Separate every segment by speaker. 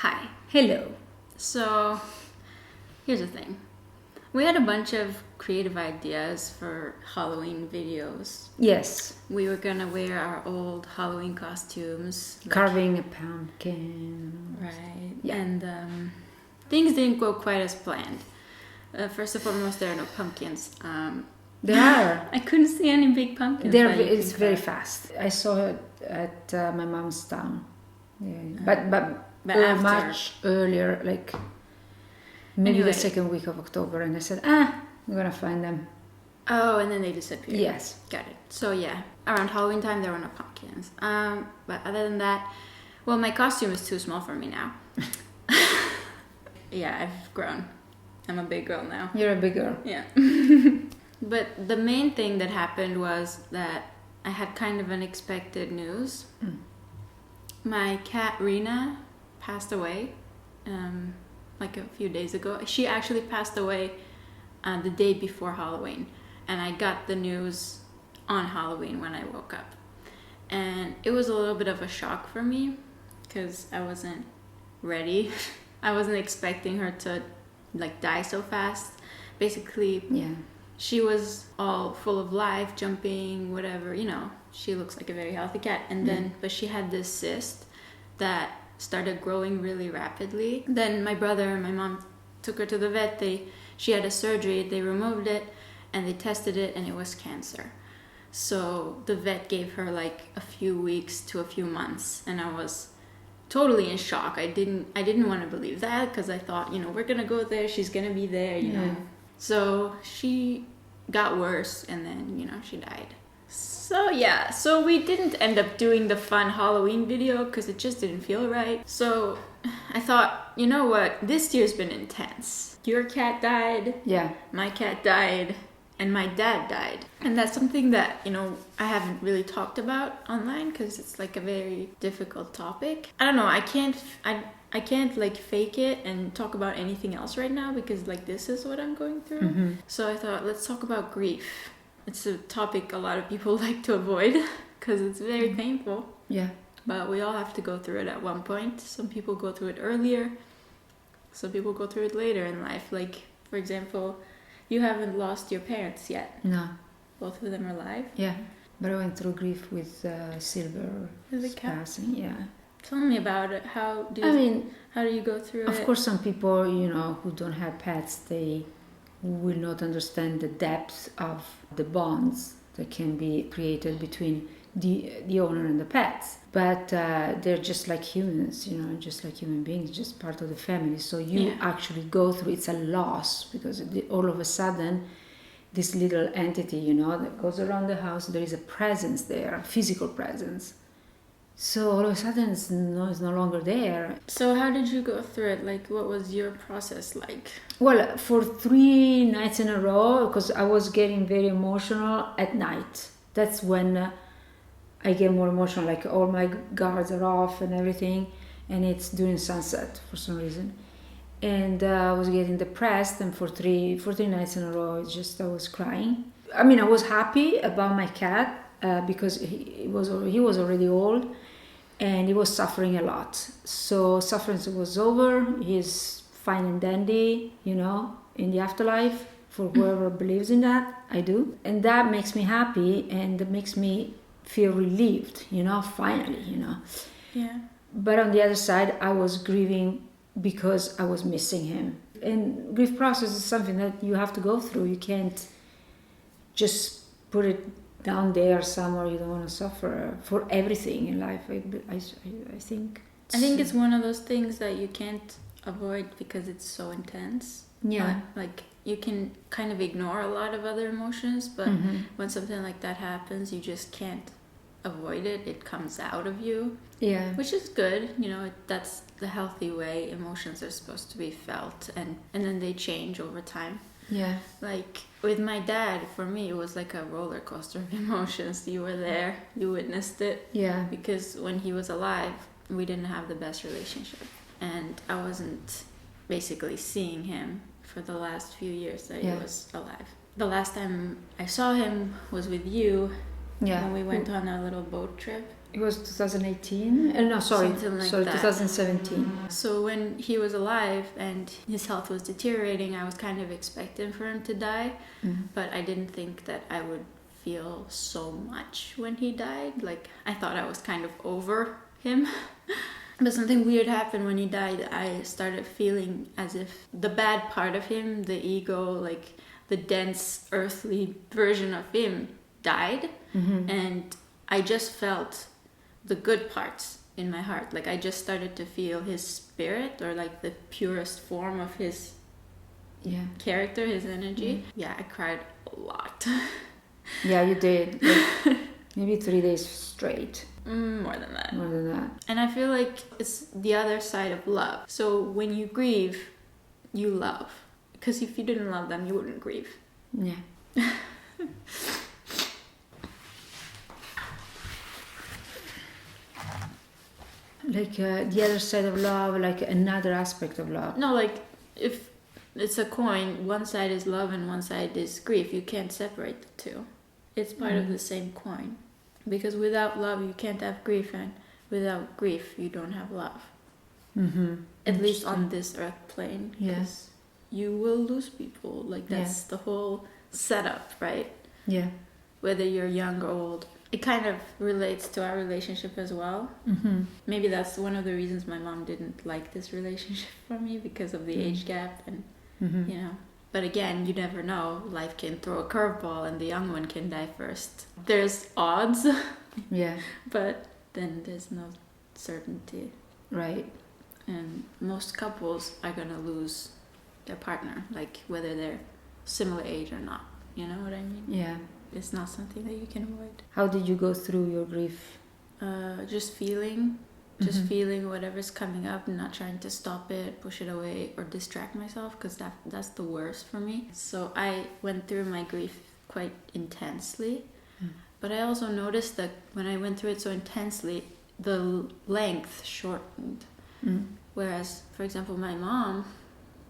Speaker 1: Hi.
Speaker 2: Hello.
Speaker 1: So, here's the thing. We had a bunch of creative ideas for Halloween videos.
Speaker 2: Yes.
Speaker 1: We were gonna wear our old Halloween costumes.
Speaker 2: Carving a pumpkin.
Speaker 1: Right.
Speaker 2: Yeah.
Speaker 1: And things didn't go quite as planned. First and foremost, there are no pumpkins.
Speaker 2: There are.
Speaker 1: I couldn't see any big pumpkins.
Speaker 2: It's very fast. I saw it at my mom's town. Yeah. But
Speaker 1: after.
Speaker 2: Much earlier, like maybe
Speaker 1: Anyway.
Speaker 2: the second week of October, and I said, I'm gonna find them.
Speaker 1: Oh, and then they disappeared.
Speaker 2: Yes.
Speaker 1: Got it. So yeah, around Halloween time there were no pumpkins. But other than that, well, my costume is too small for me now. Yeah, I've grown. I'm a big girl now.
Speaker 2: You're a big girl.
Speaker 1: Yeah. But the main thing that happened was that I had kind of unexpected news. My cat Rena passed away like a few days ago. She actually passed away the day before Halloween, and I got the news on Halloween when I woke up, and it was a little bit of a shock for me because I wasn't ready. I wasn't expecting her to like die so fast. Basically,
Speaker 2: Yeah.
Speaker 1: she was all full of life, jumping, whatever, she looks like a very healthy cat. And then, but she had this cyst that started growing really rapidly. Then my brother and my mom took her to the vet. She had a surgery, they removed it, and they tested it, and it was cancer. So the vet gave her like a few weeks to a few months, and I was totally in shock. I didn't want to believe that because I thought, we're gonna go there, she's gonna be there, you know. So she got worse, and then, she died. So yeah, so we didn't end up doing the fun Halloween video because it just didn't feel right. So I thought, you know what, this year's been intense. Your cat died,
Speaker 2: Yeah.
Speaker 1: my cat died, and my dad died. And that's something that, I haven't really talked about online because it's like a very difficult topic. I don't know, I can't like fake it and talk about anything else right now because like this is what I'm going through. So I thought, let's talk about grief. It's a topic a lot of people like to avoid because it's very painful.
Speaker 2: Yeah.
Speaker 1: But we all have to go through it at one point. Some people go through it earlier. Some people go through it later in life. Like, for example, you haven't lost your parents yet.
Speaker 2: No.
Speaker 1: Both of them are alive.
Speaker 2: Yeah. But I went through grief with Silver
Speaker 1: With the cat.
Speaker 2: passing. Yeah.
Speaker 1: Tell me about it. How do you go through it?
Speaker 2: Of course, some people, who don't have pets, they will not understand the depth of the bonds that can be created between the owner and the pets. But they're just like humans, just like human beings, just part of the family. So you actually go through, it's a loss because all of a sudden, this little entity, that goes around the house, there is a presence there, a physical presence. So all of a sudden it's no longer there.
Speaker 1: So how did you go through it? Like, what was your process like?
Speaker 2: Well, for 3 nights in a row, because I was getting very emotional at night. That's when I get more emotional, like all my guards are off and everything, and it's during sunset for some reason. And I was getting depressed, and for three nights in a row, I was crying. I mean, I was happy about my cat because he was already old, and he was suffering a lot. So suffering was over. He's fine and dandy, in the afterlife. For whoever believes in that, I do, and that makes me happy, and it makes me feel relieved, finally,
Speaker 1: Yeah.
Speaker 2: But on the other side, I was grieving because I was missing him. And grief process is something that you have to go through. You can't just put it down there somewhere. You don't want to suffer for everything in life. I think.
Speaker 1: I think it's one of those things that you can't avoid because it's so intense.
Speaker 2: Yeah.
Speaker 1: Like, you can kind of ignore a lot of other emotions, but when something like that happens, you just can't avoid it. It comes out of you.
Speaker 2: Yeah.
Speaker 1: Which is good. That's the healthy way emotions are supposed to be felt, and then they change over time.
Speaker 2: Yeah.
Speaker 1: Like with my dad, for me, it was like a roller coaster of emotions. You were there, you witnessed it.
Speaker 2: Yeah.
Speaker 1: Because when he was alive, we didn't have the best relationship, and I wasn't basically seeing him for the last few years that he was alive. The last time I saw him was with you.
Speaker 2: Yeah.
Speaker 1: When we went on a little boat trip.
Speaker 2: It was 2018. No, sorry,
Speaker 1: Something like
Speaker 2: sorry,
Speaker 1: that.
Speaker 2: 2017.
Speaker 1: So when he was alive and his health was deteriorating, I was kind of expecting for him to die, but I didn't think that I would feel so much when he died. Like, I thought I was kind of over him. But something weird happened when he died. I started feeling as if the bad part of him, the ego, like the dense earthly version of him, died. And I just felt the good parts in my heart. Like, I just started to feel his spirit, or like the purest form of his character, his energy. Yeah, I cried a lot.
Speaker 2: Yeah, you did. Like, maybe 3 days straight.
Speaker 1: More than that.
Speaker 2: More than that.
Speaker 1: And I feel like it's the other side of love. So when you grieve, you love. Because if you didn't love them, you wouldn't grieve.
Speaker 2: Yeah. Like the other side of love, like another aspect of love.
Speaker 1: No, like if it's a coin, one side is love and one side is grief. You can't separate the two. It's part of the same coin. Because without love, you can't have grief, and without grief, you don't have love. At least on this earth plane.
Speaker 2: Yes.
Speaker 1: You will lose people. Like, that's the whole setup, right?
Speaker 2: Yeah.
Speaker 1: Whether you're young or old. It kind of relates to our relationship as well. Maybe that's one of the reasons my mom didn't like this relationship for me, because of the age gap and, you know. But again, you never know. Life can throw a curveball and the young one can die first. There's odds.
Speaker 2: Yeah.
Speaker 1: But then there's no certainty.
Speaker 2: Right.
Speaker 1: And most couples are going to lose their partner, like whether they're similar age or not. You know what I mean?
Speaker 2: Yeah.
Speaker 1: It's not something that you can avoid.
Speaker 2: How did you go through your grief?
Speaker 1: Just feeling whatever's coming up and not trying to stop it, push it away, or distract myself, because that's the worst for me. So I went through my grief quite intensely, but I also noticed that when I went through it so intensely, the length shortened. Whereas, for example, my mom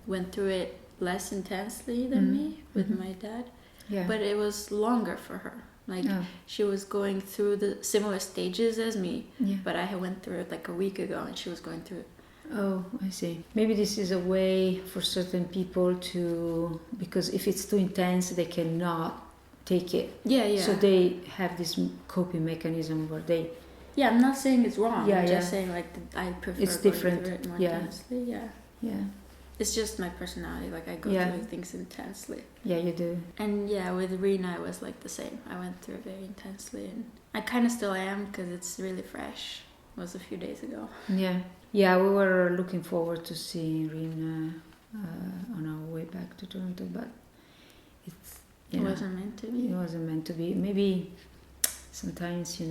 Speaker 1: went through it less intensely than me with my dad.
Speaker 2: Yeah.
Speaker 1: But it was longer for her. Like, she was going through the similar stages as me. Yeah. But I went through it like a week ago, and she was going through it.
Speaker 2: Oh, I see. Maybe this is a way for certain people to... Because if it's too intense, they cannot take it.
Speaker 1: Yeah.
Speaker 2: So they have this coping mechanism where they...
Speaker 1: Yeah, I'm not saying it's wrong.
Speaker 2: Yeah,
Speaker 1: I'm just saying, like, I prefer
Speaker 2: it's
Speaker 1: going
Speaker 2: different.
Speaker 1: through it more intensely.
Speaker 2: Yeah.
Speaker 1: It's just my personality. Like, I go through things intensely.
Speaker 2: Yeah, you do.
Speaker 1: And yeah, with Rena, I was like the same. I went through it very intensely, and I kind of still am, because it's really fresh. It was a few days ago. Yeah,
Speaker 2: we were looking forward to seeing Rena on our way back to Toronto, but it
Speaker 1: wasn't meant to be.
Speaker 2: It wasn't meant to be. Maybe sometimes,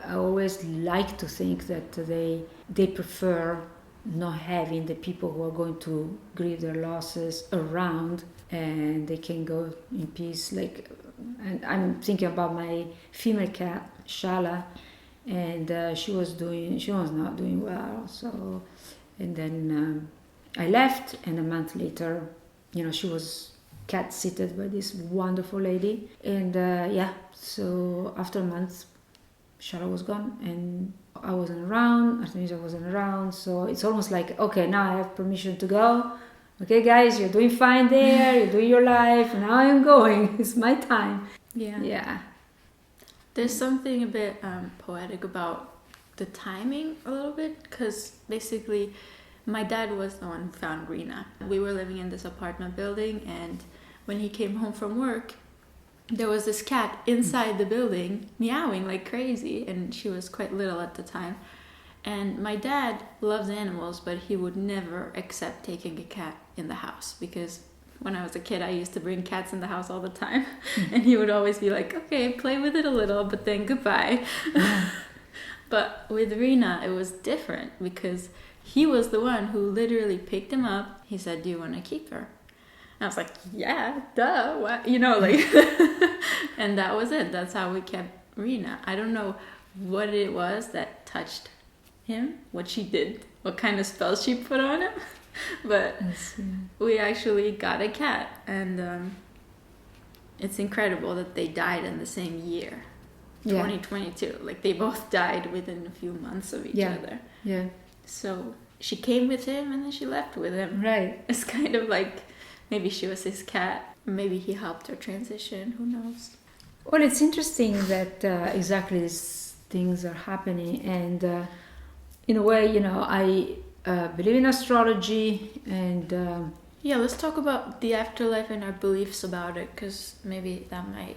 Speaker 2: I always like to think that they prefer not having the people who are going to grieve their losses around, and they can go in peace. Like, and I'm thinking about my female cat Shala, and she was not doing well. So, and then I left, and a month later, she was cat sitted by this wonderful lady, and so after a month, Shala was gone, and I wasn't around, Artemisia wasn't around, so it's almost like, okay, now I have permission to go. Okay, guys, you're doing fine there, you're doing your life, now I'm going, it's my time. Yeah.
Speaker 1: There's something a bit poetic about the timing a little bit, because basically my dad was the one who found Rena. We were living in this apartment building, and when he came home from work, there was this cat inside the building meowing like crazy, and she was quite little at the time. And my dad loves animals, but he would never accept taking a cat in the house, because when I was a kid, I used to bring cats in the house all the time, and he would always be like, okay, play with it a little, but then goodbye. But with Rena, it was different, because he was the one who literally picked him up. He said, do you want to keep her? I was like, yeah, duh, what? And that was it. That's how we kept Rena. I don't know what it was that touched him, what she did, what kind of spell she put on him. But we actually got a cat, and it's incredible that they died in the same year.
Speaker 2: Yeah.
Speaker 1: 2022. Like they both died within a few months of each
Speaker 2: Yeah.
Speaker 1: other.
Speaker 2: Yeah.
Speaker 1: So she came with him and then she left with him.
Speaker 2: Right.
Speaker 1: It's kind of like maybe she was his cat. Maybe he helped her transition. Who knows?
Speaker 2: Well, it's interesting that exactly these things are happening, and in a way, I believe in astrology, and
Speaker 1: Yeah, let's talk about the afterlife and our beliefs about it, because maybe that might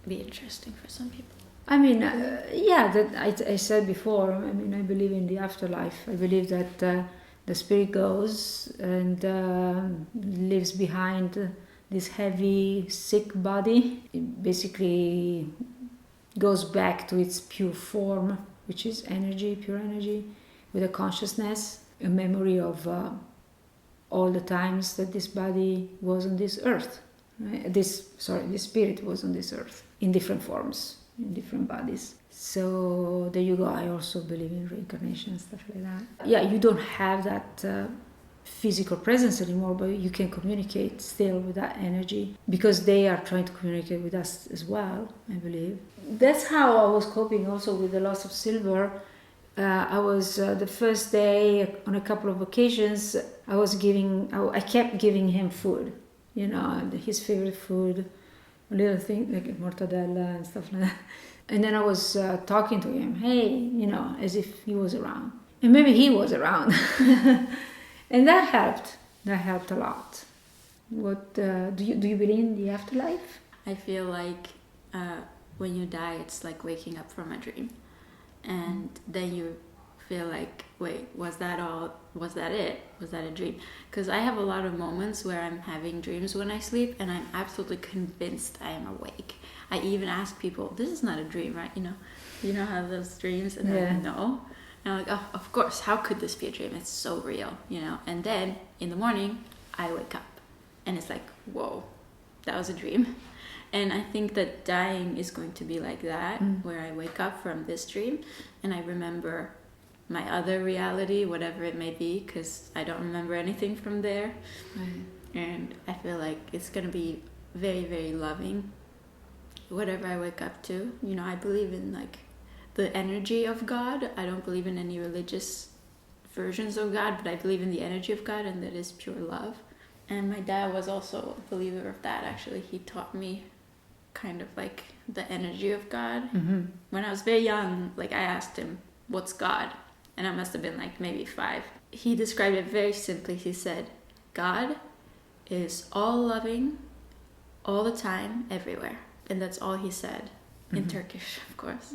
Speaker 1: be interesting for some people.
Speaker 2: I mean, yeah, that I said before. I mean, I believe in the afterlife. I believe that the spirit goes and leaves behind this heavy, sick body. It basically goes back to its pure form, which is energy, pure energy, with a consciousness, a memory of all the times that this body was on this earth. Right? This spirit was on this earth in different forms, in different bodies. So there you go. I also believe in reincarnation and stuff like that. Yeah, you don't have that physical presence anymore, but you can communicate still with that energy because they are trying to communicate with us as well, I believe. That's how I was coping also with the loss of Silver. I was the first day on a couple of occasions. I kept giving him food, his favorite food, a little thing like mortadella and stuff like that. And then I was talking to him, hey, as if he was around, and maybe he was around. And that helped. That helped a lot. What do you believe in the afterlife?
Speaker 1: I feel like when you die, it's like waking up from a dream, and then you feel like, wait, was that all? Was that it? Was that a dream? Because I have a lot of moments where I'm having dreams when I sleep, and I'm absolutely convinced I am awake. I even ask people, "This is not a dream, right?" You know how those dreams, and then no. And I'm like, oh, of course, how could this be a dream? It's so real, And then in the morning, I wake up and it's like, whoa, that was a dream. And I think that dying is going to be like that, where I wake up from this dream and I remember my other reality, whatever it may be, because I don't remember anything from there. And I feel like it's going to be very, very loving, whatever I wake up to. I believe in like the energy of God. I don't believe in any religious versions of God, but I believe in the energy of God, and that is pure love. And my dad was also a believer of that, actually. He taught me kind of like the energy of God. When I was very young, like I asked him, what's God? And I must have been like maybe 5. He described it very simply. He said, God is all loving, all the time, everywhere. And that's all he said, in Turkish, of course.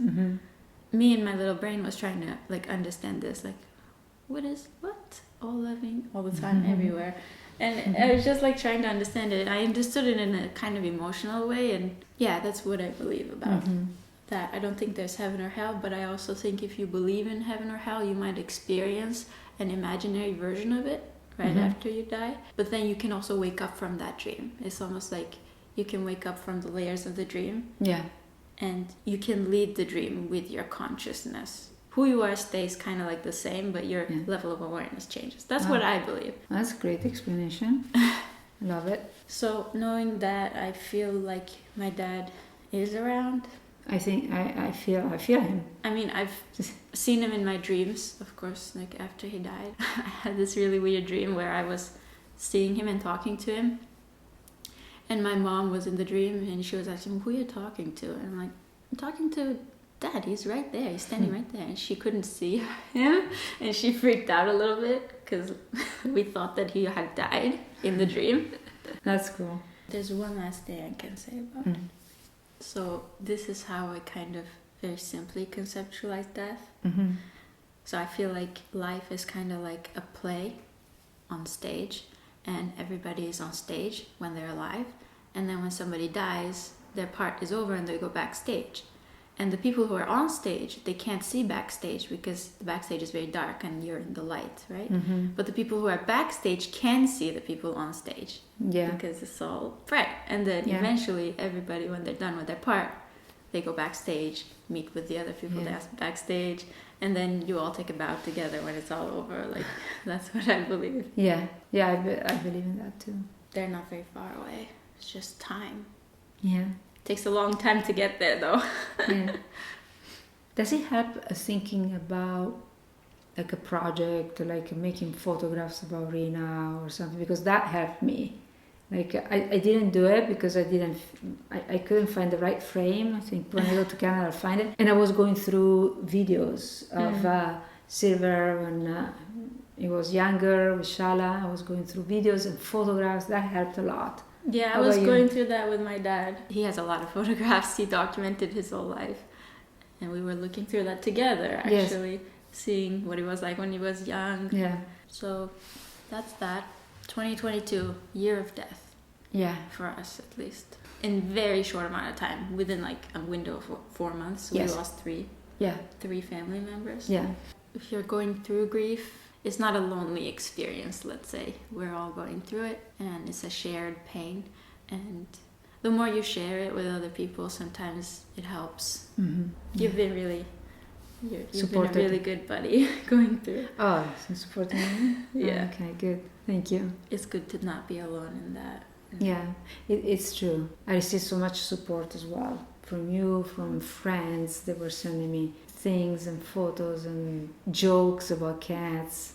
Speaker 1: Me and my little brain was trying to like understand this, like what all loving all the time, everywhere. And I was just like trying to understand it. I understood it in a kind of emotional way, and yeah, that's what I believe about that. I don't think there's heaven or hell, but I also think if you believe in heaven or hell, you might experience an imaginary version of it right after you die, but then you can also wake up from that dream. It's almost like you can wake up from the layers of the dream, and you can lead the dream with your consciousness. Who you are stays kind of like the same, but your level of awareness changes. That's what I believe.
Speaker 2: That's a great explanation. Love it.
Speaker 1: So knowing that, I feel like my dad is around.
Speaker 2: I think I feel him.
Speaker 1: I mean, I've seen him in my dreams, of course, like after he died. I had this really weird dream where I was seeing him and talking to him. And my mom was in the dream, and she was asking, who are you talking to? And I'm like, I'm talking to Dad. He's right there. He's standing right there. And she couldn't see him, and she freaked out a little bit because we thought that he had died in the dream.
Speaker 2: That's cool.
Speaker 1: There's one last thing I can say about it. So this is how I kind of very simply conceptualize death. So I feel like life is kind of like a play on stage, and everybody is on stage when they're alive, and then when somebody dies, their part is over and they go backstage. And the people who are on stage, they can't see backstage because the backstage is very dark and you're in the light, right? But the people who are backstage can see the people on stage, because it's all bright. And then eventually everybody, when they're done with their part, they go backstage, meet with the other people that's backstage, and then you all take a bow together when it's all over. Like, that's what I believe.
Speaker 2: I believe in that too.
Speaker 1: They're not very far away. It's just time.
Speaker 2: Yeah.
Speaker 1: Takes a long time to get there, though.
Speaker 2: Yeah. Does it help thinking about like a project, like making photographs about Rina or something? Because that helped me. Like I didn't do it because I couldn't find the right frame. I think when I go to Canada I'll find it. And I was going through videos of Silver when he was younger with Shala. I was going through videos and photographs. That helped a lot.
Speaker 1: Yeah, I was going through that with my dad. He has a lot of photographs. He documented his whole life. And we were looking through that together, actually. Yes. Seeing what he was like when he was young.
Speaker 2: Yeah.
Speaker 1: So that's that. 2022, year of death.
Speaker 2: Yeah.
Speaker 1: For us, at least. In very short amount of time. Within like a window of 4 months. We lost 3.
Speaker 2: Yeah.
Speaker 1: 3 family members.
Speaker 2: Yeah.
Speaker 1: If you're going through grief, it's not a lonely experience, let's say. We're all going through it, and it's a shared pain. And the more you share it with other people, sometimes it helps.
Speaker 2: Mm-hmm.
Speaker 1: You've been a really good buddy going through.
Speaker 2: Oh, so supporting me?
Speaker 1: Yeah.
Speaker 2: Oh, okay, good. Thank you.
Speaker 1: It's good to not be alone in that.
Speaker 2: Yeah, it's true. I received so much support as well from you, from friends that were sending me things and photos and jokes about cats.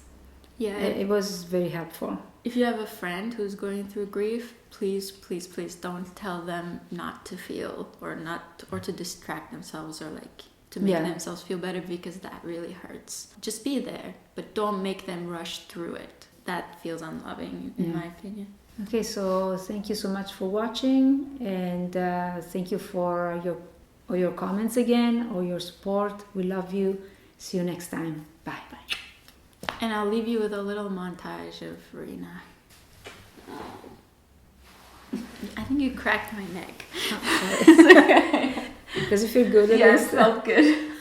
Speaker 1: Yeah,
Speaker 2: it was very helpful.
Speaker 1: If you have a friend who's going through grief, please don't tell them not to feel or to distract themselves or like to make themselves feel better, because that really hurts. Just be there, but don't make them rush through it. That feels unloving, in my opinion.
Speaker 2: Okay, so thank you so much for watching, and thank you for all your comments again, all your support. We love you. See you next time. Bye. Bye.
Speaker 1: And I'll leave you with a little montage of Rina. I think you cracked my neck.
Speaker 2: Does it feel good?
Speaker 1: Yeah, it felt good.